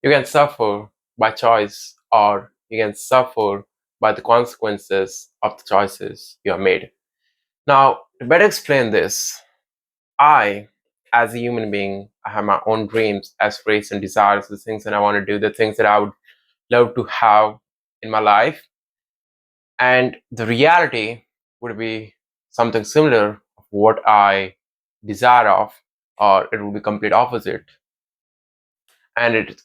You can suffer by choice, or you can suffer by the consequences of the choices you have made. Now, to better explain this, I, as a human being, I have my own dreams, aspirations, desires, the things that I want to do, the things that I would love to have in my life. And the reality would be something similar of what I desire of, or it would be complete opposite. And it's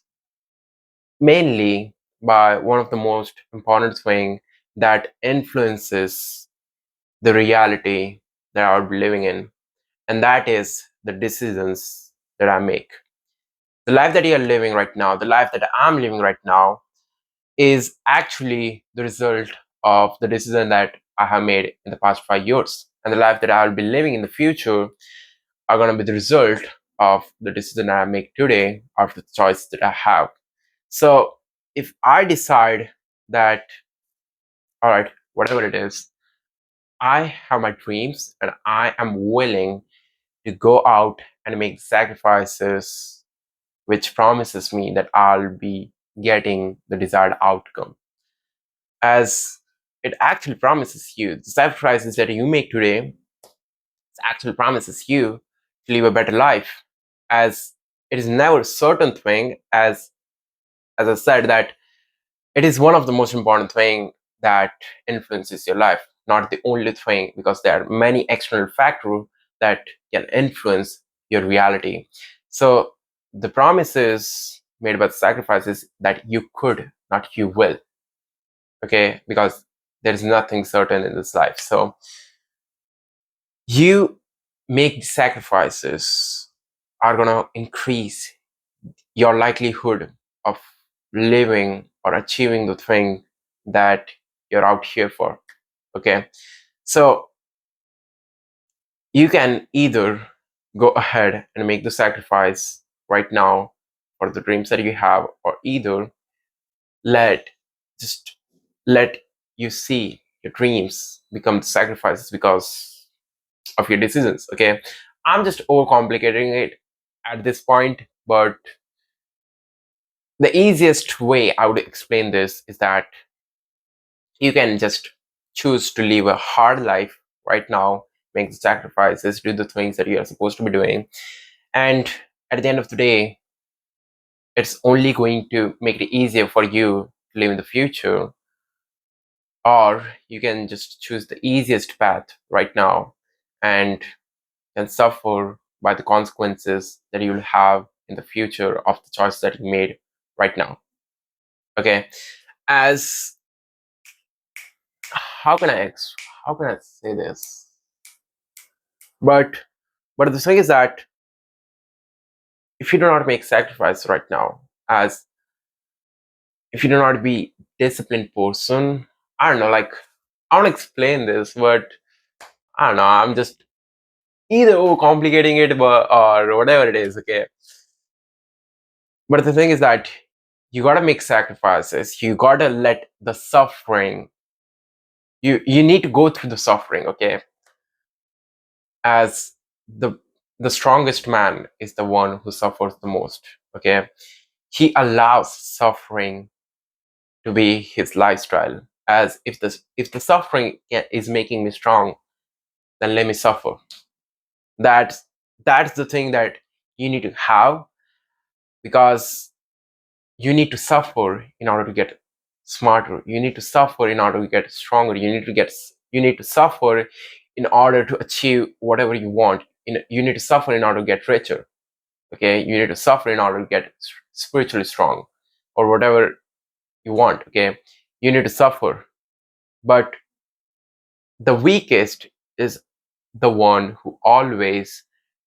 mainly by one of the most important thing that influences the reality that I would be living in, and that is the decisions that I make. The life that you're living right now, the life that I'm living right now, is actually the result of the decision that I have made in the past 5 years. And the life that I'll be living in the future are going to be the result of the decision that I make today, of the choice that I have. So if I decide that, all right, whatever it is, I have my dreams and I am willing to go out and make sacrifices which promises me that I'll be getting the desired outcome. As it actually promises you, the sacrifices that you make today, it actually promises you to live a better life. As it is never a certain thing, as I said, that it is one of the most important thing that influences your life, not the only thing, because there are many external factors that can influence your reality. So the promises made by the sacrifices that you could, not you will. Okay, because there is nothing certain in this life. So you make sacrifices are gonna increase your likelihood of living or achieving the thing that you're out here for. Okay, so you can either go ahead and make the sacrifice right now for the dreams that you have, or either let just let you see your dreams become sacrifices because of your decisions. Okay, I'm just overcomplicating it at this point, but the easiest way I would explain this is that you can just choose to live a hard life right now, make the sacrifices, do the things that you are supposed to be doing, and at the end of the day, it's only going to make it easier for you to live in the future. Or you can just choose the easiest path right now and can suffer by the consequences that you'll have in the future of the choice that you made right now. Okay, as how can how can I say this? But the thing is that if you do not make sacrifice right now, as if you do not be disciplined person, I don't know, like I want to explain this, but I don't know, I'm just either overcomplicating it or whatever it is. Okay, but the thing is that you gotta make sacrifices. You gotta let the suffering. You need to go through the suffering. Okay, as the the strongest man is the one who suffers the most. Okay, he allows suffering to be his lifestyle. As if the suffering is making me strong, then let me suffer. That's that's the thing that you need to have, because you need to suffer in order to get smarter. You need to suffer in order to get stronger. You need to suffer in order to achieve whatever you want. You need to suffer in order to get richer. Okay, you need to suffer in order to get spiritually strong, or whatever you want. Okay, you need to suffer. But the weakest is the one who always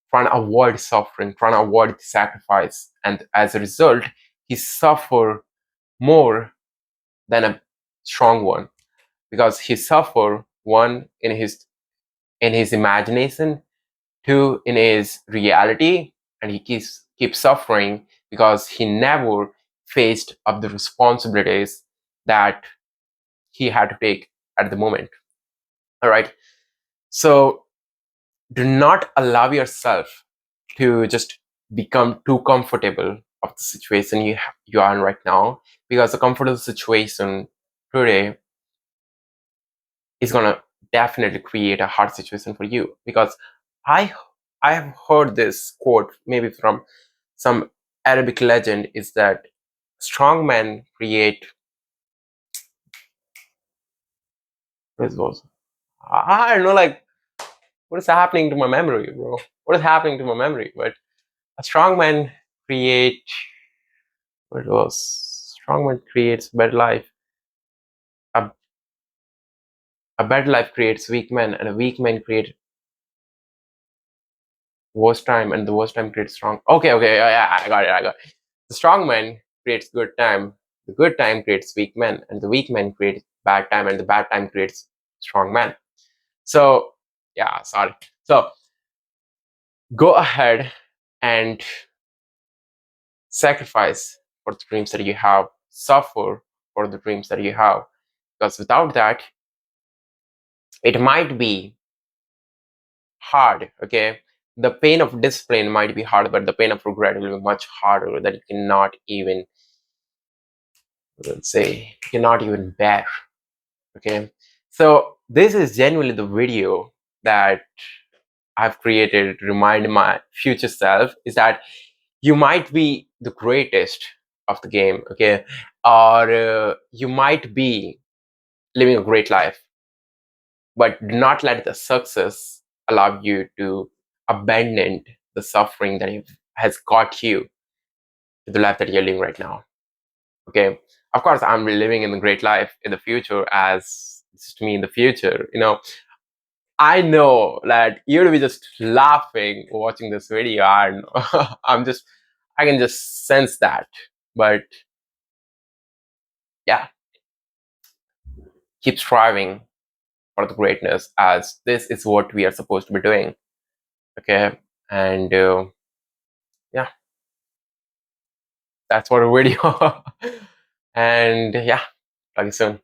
trying to avoid suffering, trying to avoid sacrifice, and as a result, he suffer more than a strong one, because he suffer one in his imagination, two in his reality, and he keeps suffering because he never faced up the responsibilities that he had to take at the moment. All right, so do not allow yourself to just become too comfortable of the situation you are in right now, because the comfortable situation today is gonna definitely create a hard situation for you. Because I I have heard this quote maybe from some Arabic legend, is that strong men create what is those? I don't know, like, what is happening to my memory, bro? What is happening to my memory? But a strong man create what it was? Strong man creates better life. A, a better life creates weak men, and a weak man creates worst time, and the worst time creates strong. Okay, okay, yeah, I got it. The strong man creates good time. The good time creates weak men, and the weak man creates bad time, and the bad time creates strong man. So yeah, sorry. So go ahead and sacrifice for the dreams that you have, suffer for the dreams that you have, because without that, it might be hard. Okay, the pain of discipline might be hard, but the pain of regret will be much harder, that you cannot even, let's say, you cannot even bear. Okay, so this is genuinely the video that I've created to remind my future self, is that you might be the greatest of the game, okay, or you might be living a great life, but do not let the success allow you to abandon the suffering that has got you to the life that you're living right now. Okay, of course, I'm living in a great life in the future, as it's to me in the future. I know that you'll be just laughing watching this video, and I can just sense that. But yeah, keep striving for the greatness, as this is what we are supposed to be doing. Okay, and yeah, that's what a video. And yeah, talk to you soon.